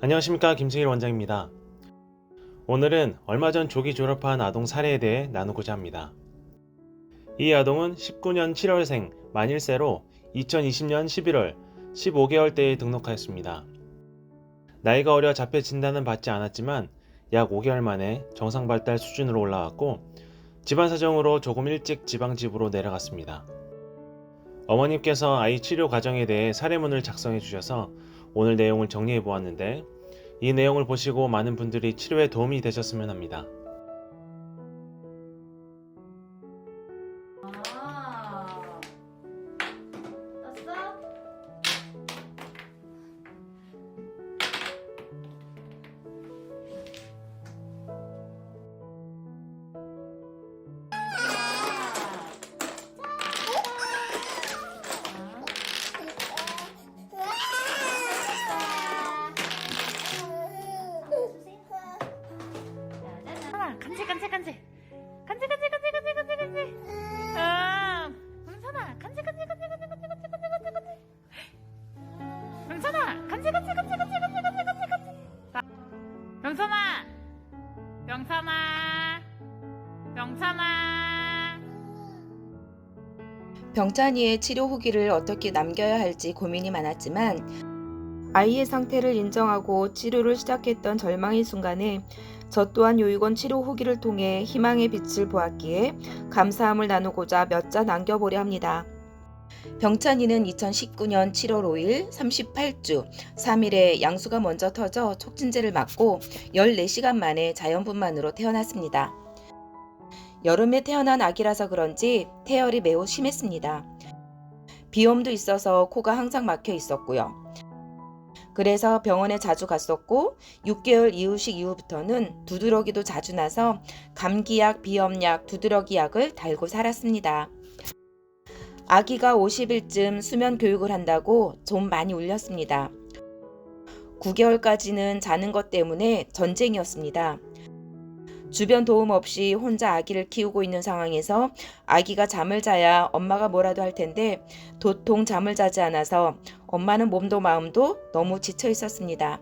안녕하십니까, 김승일 원장입니다. 오늘은 얼마 전 조기 졸업한 아동 사례에 대해 나누고자 합니다. 이 아동은 19년 7월생 만일세로 2020년 11월 15개월 때에 등록하였습니다. 나이가 어려 자폐 진단은 받지 않았지만 약 5개월 만에 정상 발달 수준으로 올라왔고 집안 사정으로 조금 일찍 지방집으로 내려갔습니다. 어머님께서 아이 치료 과정에 대해 사례문을 작성해 주셔서 오늘 내용을 정리해 보았는데 이 내용을 보시고 많은 분들이 치료에 도움이 되셨으면 합니다. 아, 떴어? 간지 간지 간지 간지 간지 간지 간지 간지 간지 명선아 간지 간지 간지 간지 간지 간지 간지 간지 간지 명선아 간지 간지 간지 간지 간지 간지 간지 간지 명선아 명선아 명선아 병찬이의 치료 후기를 어떻게 남겨야 할지 고민이 많았지만 아이의 상태를 인정하고 치료를 시작했던 절망의 순간에 저 또한 요육원 치료 후기를 통해 희망의 빛을 보았기에 감사함을 나누고자 몇 자 남겨보려 합니다. 병찬이는 2019년 7월 5일 38주 3일에 양수가 먼저 터져 촉진제를 맞고 14시간 만에 자연분만으로 태어났습니다. 여름에 태어난 아기라서 그런지 태열이 매우 심했습니다. 비염도 있어서 코가 항상 막혀 있었고요. 그래서 병원에 자주 갔었고 6개월 이후식 이후부터는 두드러기도 자주 나서 감기약, 비염약, 두드러기 약을 달고 살았습니다. 아기가 50일쯤 수면 교육을 한다고 좀 많이 울렸습니다. 9개월까지는 자는 것 때문에 전쟁이었습니다. 주변 도움 없이 혼자 아기를 키우고 있는 상황에서 아기가 잠을 자야 엄마가 뭐라도 할 텐데 도통 잠을 자지 않아서 엄마는 몸도 마음도 너무 지쳐 있었습니다.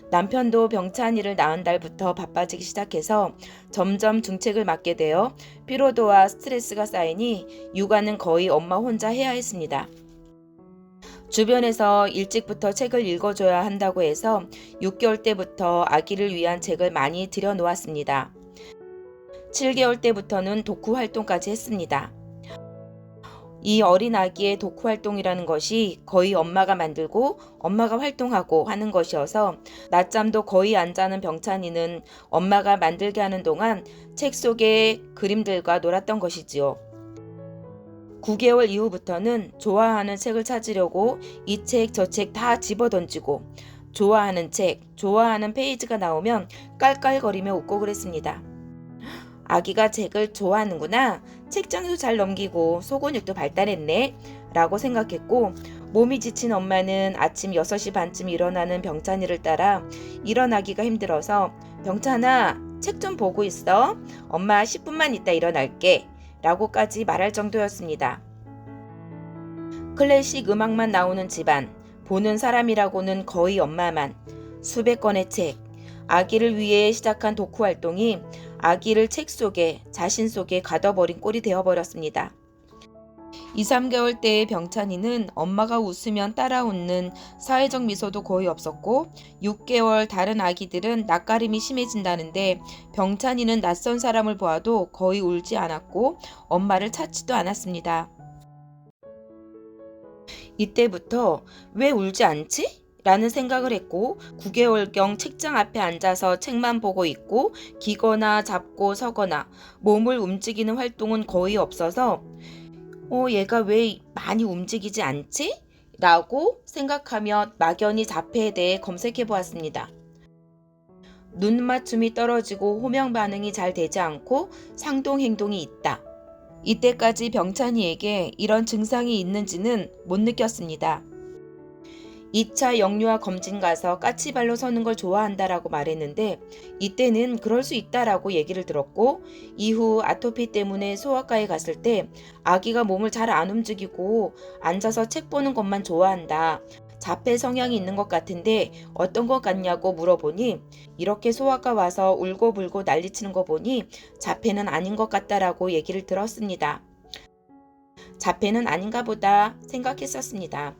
남편도 병찬이를 낳은 달부터 바빠지기 시작해서 점점 중책을 맡게 되어 피로도와 스트레스가 쌓이니 육아는 거의 엄마 혼자 해야 했습니다. 주변에서 일찍부터 책을 읽어줘야 한다고 해서 6개월 때부터 아기를 위한 책을 많이 들여놓았습니다. 7개월 때부터는 독후 활동까지 했습니다. 이 어린 아기의 독후 활동이라는 것이 거의 엄마가 만들고 엄마가 활동하고 하는 것이어서 낮잠도 거의 안 자는 병찬이는 엄마가 만들게 하는 동안 책 속의 그림들과 놀았던 것이지요. 9개월 이후부터는 좋아하는 책을 찾으려고 이 책 저 책 다 집어던지고 좋아하는 책, 좋아하는 페이지가 나오면 깔깔거리며 웃고 그랬습니다. 아기가 책을 좋아하는구나. 책장도 잘 넘기고 소근육도 발달했네. 라고 생각했고 몸이 지친 엄마는 아침 6시 반쯤 일어나는 병찬이를 따라 일어나기가 힘들어서 병찬아, 책 좀 보고 있어. 엄마 10분만 있다 일어날게. 라고까지 말할 정도였습니다. 클래식 음악만 나오는 집안, 보는 사람이라고는 거의 엄마만, 수백 권의 책, 아기를 위해 시작한 독후 활동이 아기를 책 속에, 자신 속에 가둬버린 꼴이 되어버렸습니다. 2, 3개월 때의 병찬이는 엄마가 웃으면 따라 웃는 사회적 미소도 거의 없었고 6개월 다른 아기들은 낯가림이 심해진다는데 병찬이는 낯선 사람을 보아도 거의 울지 않았고 엄마를 찾지도 않았습니다. 이때부터 왜 울지 않지? 라는 생각을 했고 9개월경 책장 앞에 앉아서 책만 보고 있고 기거나 잡고 서거나 몸을 움직이는 활동은 거의 없어서 얘가 왜 많이 움직이지 않지? 라고 생각하며 막연히 자폐에 대해 검색해 보았습니다. 눈 맞춤이 떨어지고 호명 반응이 잘 되지 않고 상동 행동이 있다. 이때까지 병찬이에게 이런 증상이 있는지는 못 느꼈습니다. 2차 영유아 검진 가서 까치발로 서는 걸 좋아한다라고 말했는데 이때는 그럴 수 있다라고 얘기를 들었고 이후 아토피 때문에 소아과에 갔을 때 아기가 몸을 잘 안 움직이고 앉아서 책 보는 것만 좋아한다. 자폐 성향이 있는 것 같은데 어떤 것 같냐고 물어보니 이렇게 소아과 와서 울고불고 난리치는 거 보니 자폐는 아닌 것 같다라고 얘기를 들었습니다. 자폐는 아닌가 보다 생각했었습니다.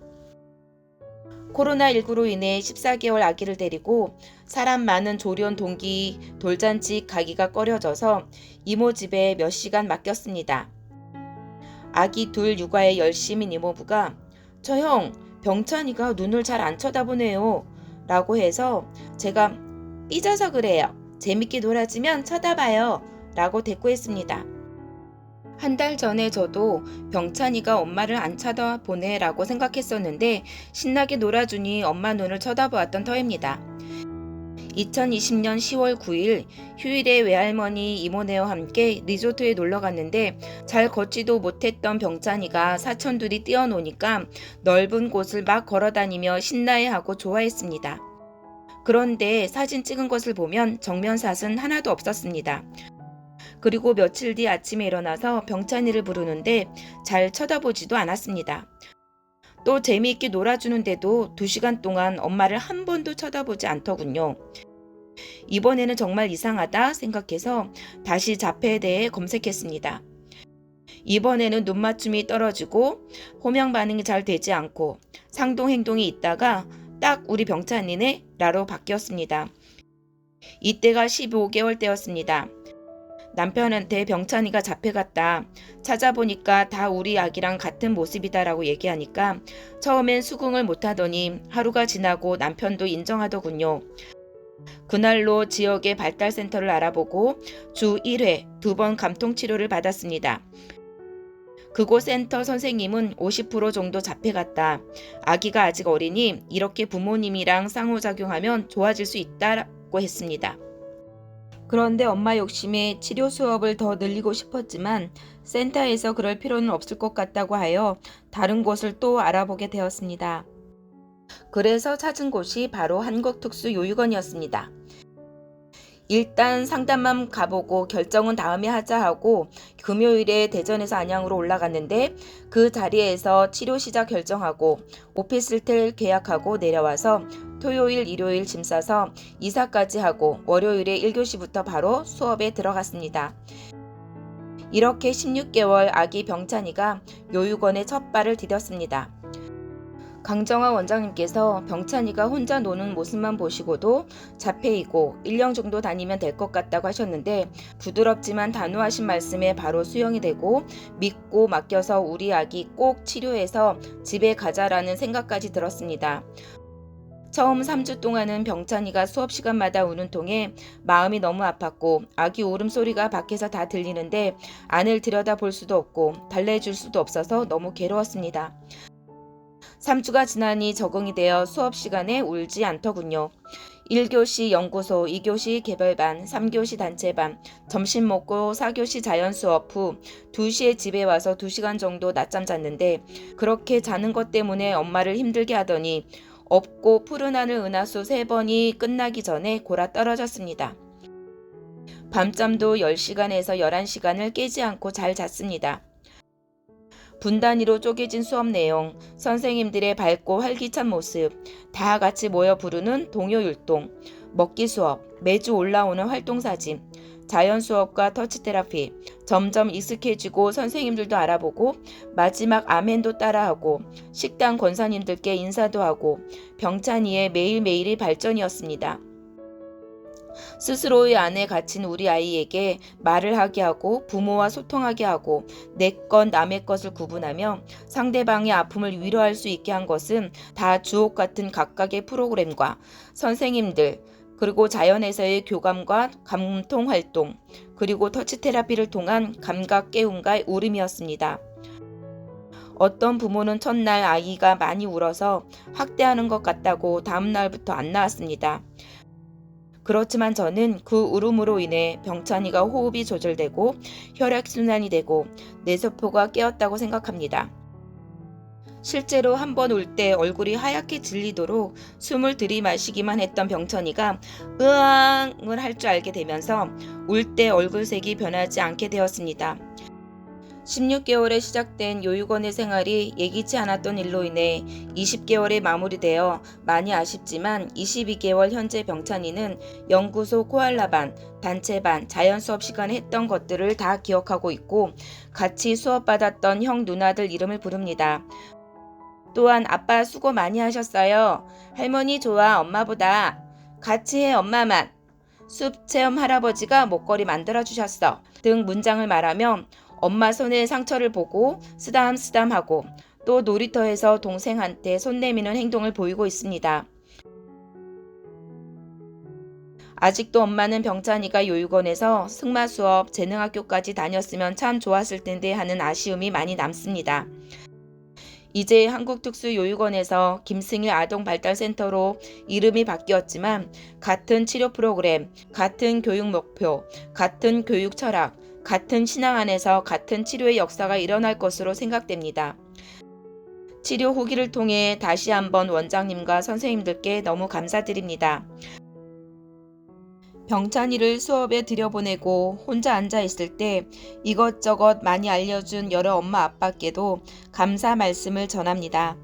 코로나19로 인해 14개월 아기를 데리고 사람 많은 조련 동기 돌잔치 가기가 꺼려져서 이모 집에 몇 시간 맡겼습니다. 아기 둘 육아에 열심인 이모부가 저 형 병찬이가 눈을 잘 안 쳐다보네요 라고 해서 제가 삐져서 그래요. 재밌게 놀아주면 쳐다봐요 라고 대꾸했습니다. 한 달 전에 저도 병찬이가 엄마를 안 쳐다보네 라고 생각했었는데 신나게 놀아주니 엄마 눈을 쳐다보았던 터입니다. 2020년 10월 9일 휴일에 외할머니 이모네와 함께 리조트에 놀러 갔는데 잘 걷지도 못했던 병찬이가 사촌들이 뛰어노니까 넓은 곳을 막 걸어다니며 신나해하고 좋아했습니다. 그런데 사진 찍은 것을 보면 정면샷은 하나도 없었습니다. 그리고 며칠 뒤 아침에 일어나서 병찬이를 부르는데 잘 쳐다보지도 않았습니다. 또 재미있게 놀아주는데도 2시간 동안 엄마를 한 번도 쳐다보지 않더군요. 이번에는 정말 이상하다 생각해서 다시 자폐에 대해 검색했습니다. 이번에는 눈 맞춤이 떨어지고 호명 반응이 잘 되지 않고 상동 행동이 있다가 딱 우리 병찬이네 라로 바뀌었습니다. 이때가 15개월 때였습니다. 남편한테 병찬이가 자폐 같다. 찾아보니까 다 우리 아기랑 같은 모습이다 라고 얘기하니까 처음엔 수긍을 못하더니 하루가 지나고 남편도 인정하더군요. 그날로 지역의 발달센터를 알아보고 주 1회 2번 감통치료를 받았습니다. 그곳 센터 선생님은 50% 정도 자폐 같다. 아기가 아직 어리니 이렇게 부모님이랑 상호작용하면 좋아질 수 있다고 했습니다. 그런데 엄마 욕심에 치료 수업을 더 늘리고 싶었지만 센터에서 그럴 필요는 없을 것 같다고 하여 다른 곳을 또 알아보게 되었습니다. 그래서 찾은 곳이 바로 한국특수요육원이었습니다. 일단 상담만 가보고 결정은 다음에 하자 하고 금요일에 대전에서 안양으로 올라갔는데 그 자리에서 치료 시작 결정하고 오피스텔 계약하고 내려와서 토요일 일요일 짐 싸서 이사까지 하고 월요일에 1교시부터 바로 수업에 들어갔습니다. 이렇게 16개월 아기 병찬이가 요육원에 첫 발을 디뎠습니다. 강정화 원장님께서 병찬이가 혼자 노는 모습만 보시고도 자폐이고 1년 정도 다니면 될 것 같다고 하셨는데 부드럽지만 단호하신 말씀에 바로 수용이 되고 믿고 맡겨서 우리 아기 꼭 치료해서 집에 가자라는 생각까지 들었습니다. 처음 3주 동안은 병찬이가 수업 시간마다 우는 통에 마음이 너무 아팠고 아기 울음소리가 밖에서 다 들리는데 안을 들여다볼 수도 없고 달래줄 수도 없어서 너무 괴로웠습니다. 3주가 지나니 적응이 되어 수업 시간에 울지 않더군요. 1교시 연구소, 2교시 개별반, 3교시 단체반, 점심 먹고 4교시 자연 수업 후 2시에 집에 와서 2시간 정도 낮잠 잤는데 그렇게 자는 것 때문에 엄마를 힘들게 하더니 없고 푸른 하늘 은하수 3번이 끝나기 전에 골아 떨어졌습니다. 밤잠도 10시간에서 11시간을 깨지 않고 잘 잤습니다. 분단위로 쪼개진 수업 내용, 선생님들의 밝고 활기찬 모습, 다 같이 모여 부르는 동요 율동, 먹기 수업, 매주 올라오는 활동 사진, 자연 수업과 터치 테라피, 점점 익숙해지고 선생님들도 알아보고 마지막 아멘도 따라하고 식당 권사님들께 인사도 하고 병찬이의 매일매일이 발전이었습니다. 스스로의 안에 갇힌 우리 아이에게 말을 하게 하고 부모와 소통하게 하고 내 것 남의 것을 구분하며 상대방의 아픔을 위로할 수 있게 한 것은 다 주옥 같은 각각의 프로그램과 선생님들 그리고 자연에서의 교감과 감통 활동 그리고 터치 테라피를 통한 감각 깨움과 울음이었습니다. 어떤 부모는 첫날 아이가 많이 울어서 학대하는 것 같다고 다음 날부터 안 나왔습니다. 그렇지만 저는 그 울음으로 인해 병찬이가 호흡이 조절되고 혈액순환이 되고 뇌세포가 깨었다고 생각합니다. 실제로 한 번 울 때 얼굴이 하얗게 질리도록 숨을 들이마시기만 했던 병찬이가 으앙을 할 줄 알게 되면서 울 때 얼굴색이 변하지 않게 되었습니다. 16개월에 시작된 요육원의 생활이 예기치 않았던 일로 인해 20개월에 마무리되어 많이 아쉽지만 22개월 현재 병찬이는 연구소 코알라반, 단체반, 자연 수업 시간에 했던 것들을 다 기억하고 있고 같이 수업받았던 형 누나들 이름을 부릅니다. 또한 아빠 수고 많이 하셨어요. 할머니 좋아 엄마보다. 같이 해 엄마만. 숲 체험 할아버지가 목걸이 만들어 주셨어. 등 문장을 말하며 엄마 손에 상처를 보고 쓰담쓰담하고 또 놀이터에서 동생한테 손 내미는 행동을 보이고 있습니다. 아직도 엄마는 병찬이가 요육원에서 승마 수업, 재능학교까지 다녔으면 참 좋았을 텐데 하는 아쉬움이 많이 남습니다. 이제 한국특수요육원에서 김승일 아동발달센터로 이름이 바뀌었지만 같은 치료 프로그램, 같은 교육 목표, 같은 교육 철학, 같은 신앙 안에서 같은 치료의 역사가 일어날 것으로 생각됩니다. 치료 후기를 통해 다시 한번 원장님과 선생님들께 너무 감사드립니다. 병찬이를 수업에 들여보내고 혼자 앉아있을 때 이것저것 많이 알려준 여러 엄마 아빠께도 감사 말씀을 전합니다.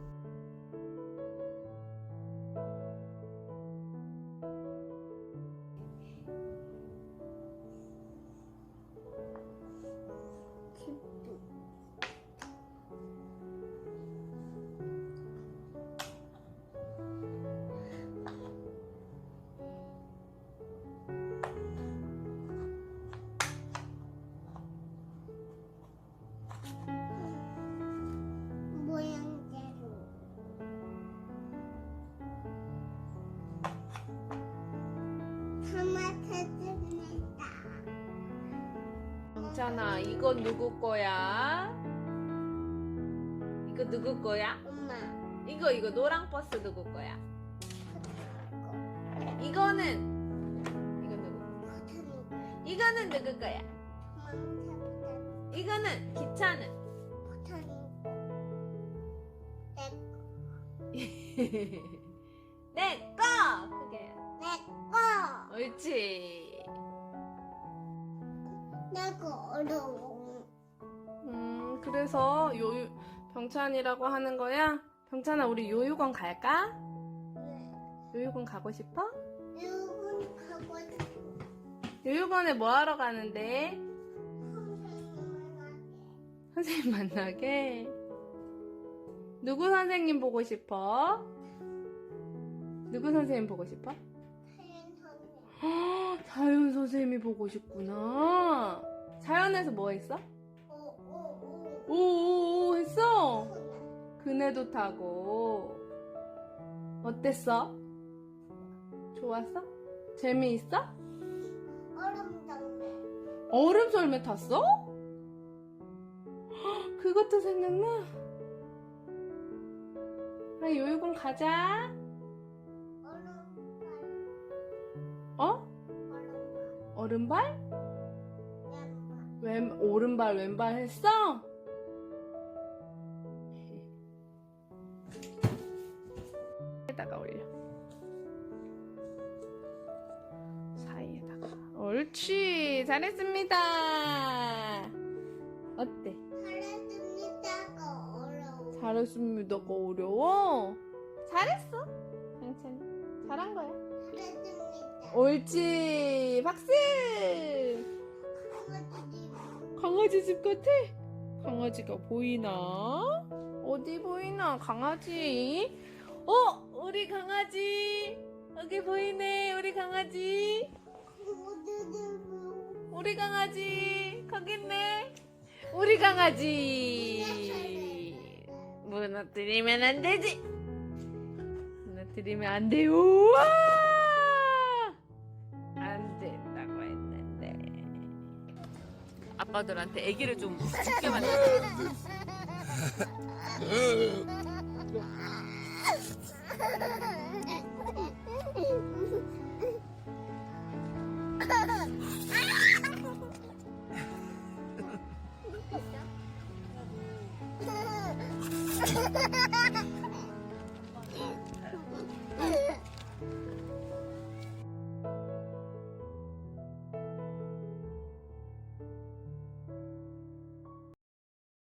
모양대로 찾습니다. 병찬아, 이거 누구 거야? 이거 누구 거야? 엄마 이거 노랑 버스 누구 거야? 이거는 누구? 이거는 누구 거야? 이거는 기차는 내 거! 그게 내거 옳지. 내거 어려워. 그래서 병찬이라고 하는 거야? 병찬아, 우리 요육원 갈까? 요육원 가고 싶어? 이건 가고 싶어. 요육원에 뭐 하러 가는데? 선생님 만나게? 누구 선생님 보고 싶어? 누구 선생님 보고 싶어? 자연 선생님이 보고 싶구나. 자연에서 뭐 했어? 오오오 했어? 그네도 타고. 어땠어? 좋았어? 재미있어? 얼음 썰매 탔어? 그것도 생각나? 아, 요육원 가자. 어? 얼음발? 오른발 왼발 했어? 에다가 올려. 사이에다가. 옳지. 잘했습니다. 어때? 잘했습니다가 어려워. 잘했습니다가 어려워? 잘했어. 괜찮아. 잘한 거야. 잘했습니다. 옳지. 박수. 강아지 집 같아? 강아지가 보이나? 어디 보이나? 강아지? 우리 강아지. 여기 보이네. 우리 강아지. 우리 강아지. 거기 있네. 우리 강아지. 무너뜨리면 안 되지. 무너뜨리면 안 돼요. 안 된다고 했는데. 아빠들한테 애기를 좀 쉽게 만들어.